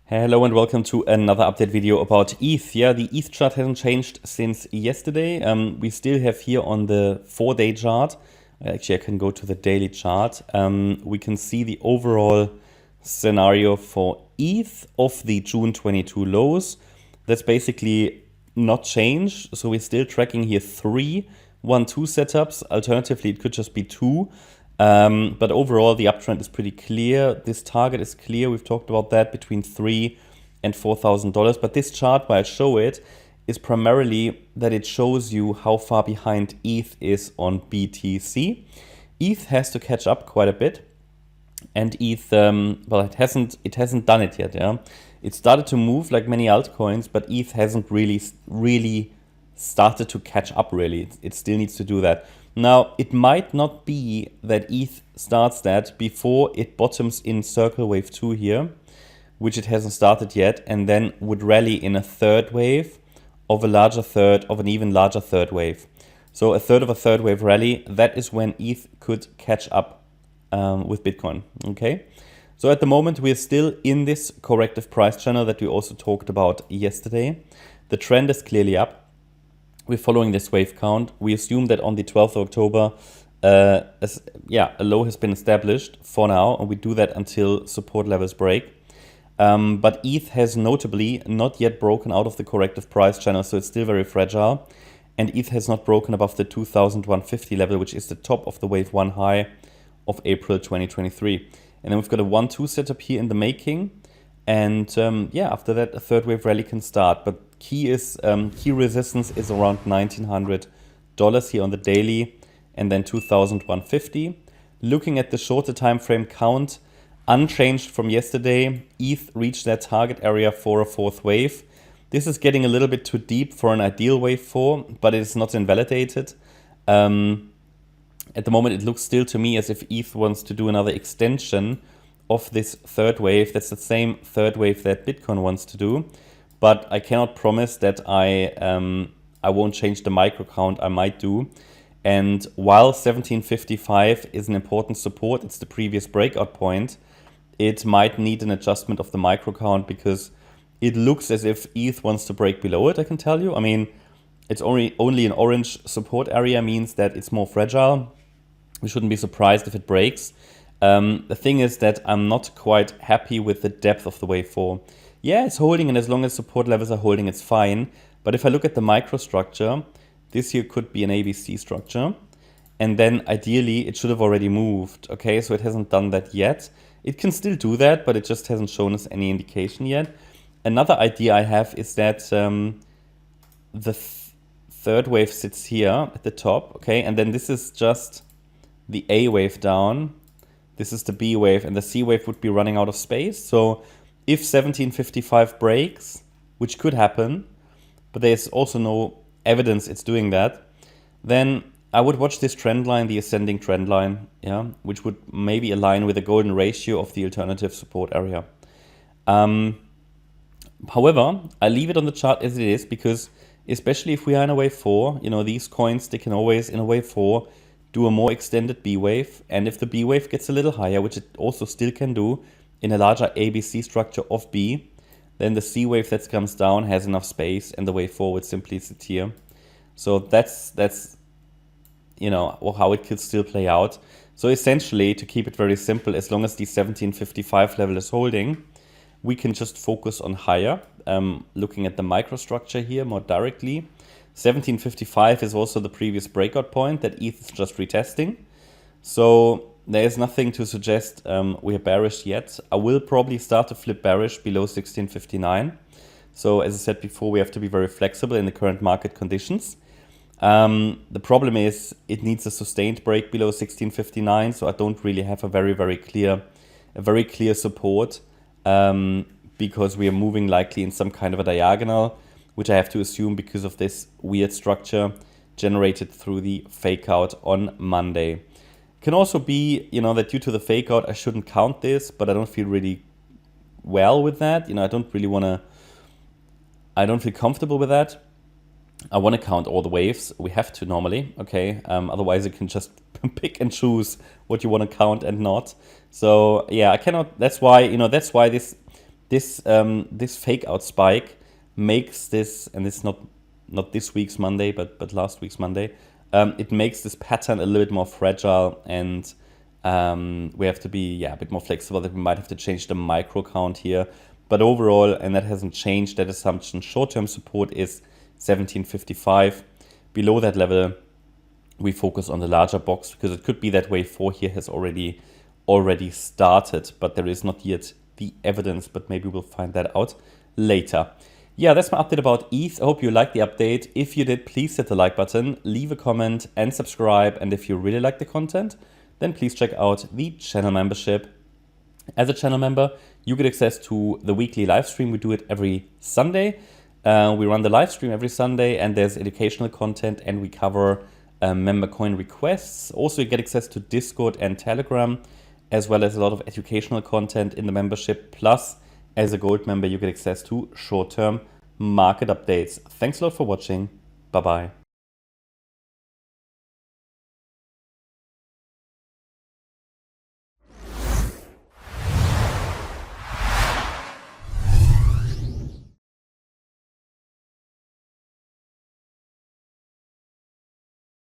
Hello and welcome to another update video about ETH. Yeah, the ETH chart hasn't changed since yesterday. We still have here on the 4-day chart. Actually, I can go to the daily chart. We can see the overall scenario for ETH of the June 22 lows. That's basically not changed. So we're still tracking here 3 1-2 setups. Alternatively, it could just be 2. But overall, the uptrend is pretty clear. This target is clear. We've talked about that between $3,000 and $4,000. But this chart, why I show it, is primarily that it shows you how far behind ETH is on BTC. ETH has to catch up quite a bit, and ETH, well, it hasn't done it yet. Yeah, it started to move like many altcoins, but ETH hasn't really started to catch up. Really, it still needs to do that. Now, it might not be that ETH starts that before it bottoms in circle wave 2 here, which it hasn't started yet, and then would rally in a third wave of an even larger third wave. So a third of a third wave rally, that is when ETH could catch up with Bitcoin, okay? So at the moment, we're still in this corrective price channel that we also talked about yesterday. The trend is clearly up. We're following this wave count. We assume that on the 12th of October, a low has been established for now, and we do that until support levels break. But ETH has notably not yet broken out of the corrective price channel, so it's still very fragile. And ETH has not broken above the 2,150 level, which is the top of the wave 1 high of April 2023. And then we've got a 1-2 setup here in the making. And after that, a third wave rally can start. But key resistance is around $1,900 here on the daily, and then 2,150. Looking at the shorter time frame count, unchanged from yesterday, ETH reached their target area for a fourth wave. This is getting a little bit too deep for an ideal wave 4, but it is not invalidated. At the moment, it looks still to me as if ETH wants to do another extension of this third wave. That's the same third wave that Bitcoin wants to do. But I cannot promise that I won't change the micro count. I might do. And while 1755 is an important support, it's the previous breakout point, it might need an adjustment of the micro count because it looks as if ETH wants to break below it, I can tell you. I mean, it's only an orange support area, means that it's more fragile. We shouldn't be surprised if it breaks. The thing is that I'm not quite happy with the depth of the wave 4. Yeah, it's holding, and as long as support levels are holding, it's fine. But if I look at the microstructure, this here could be an ABC structure. And then ideally, it should have already moved. Okay, so it hasn't done that yet. It can still do that, but it just hasn't shown us any indication yet. Another idea I have is that the third wave sits here at the top. Okay, and then this is just the A wave down. This is the B wave, and the C wave would be running out of space. So if 1755 breaks, which could happen, but there's also no evidence it's doing that, then I would watch this trend line, the ascending trend line, yeah, which would maybe align with the golden ratio of the alternative support area. However, I leave it on the chart as it is because especially if we are in a wave 4, these coins, they can always, in a wave 4, do a more extended B wave. And if the B wave gets a little higher, which it also still can do, in a larger ABC structure of B, then the C wave that comes down has enough space, and the wave 4 would simply sit here. So that's how it could still play out. So essentially, to keep it very simple, as long as the 1755 level is holding, we can just focus on higher. Looking at the microstructure here more directly, 1755 is also the previous breakout point that ETH is just retesting. So there is nothing to suggest we are bearish yet. I will probably start to flip bearish below 1659. So as I said before, we have to be very flexible in the current market conditions. The problem is it needs a sustained break below 1659. So I don't really have a very clear support because we are moving likely in some kind of a diagonal, which I have to assume because of this weird structure generated through the fake out on Monday. Can also be, that due to the fake out, I shouldn't count this, but I don't feel really well with that. I don't feel comfortable with that. I want to count all the waves. We have to normally, okay? Otherwise, you can just pick and choose what you want to count and not. So yeah, I cannot. That's why this this fake out spike makes this, and it's not this week's Monday, but last week's Monday, it makes this pattern a little bit more fragile, and we have to be a bit more flexible, that we might have to change the micro count here. But overall, and that hasn't changed, that assumption, short-term support is 1755. Below that level, we focus on the larger box, because it could be that wave 4 here has already started, but there is not yet the evidence, but maybe we'll find that out later. Yeah, that's my update about ETH. I hope you liked the update. If you did, please hit the like button, leave a comment and subscribe. And if you really like the content, then please check out the channel membership. As a channel member, you get access to the weekly live stream. We do it every Sunday. We run the live stream every Sunday, and there's educational content, and we cover member coin requests. Also, you get access to Discord and Telegram, as well as a lot of educational content in the membership. Plus, as a gold member, you get access to short-term market updates. Thanks a lot for watching. Bye-bye.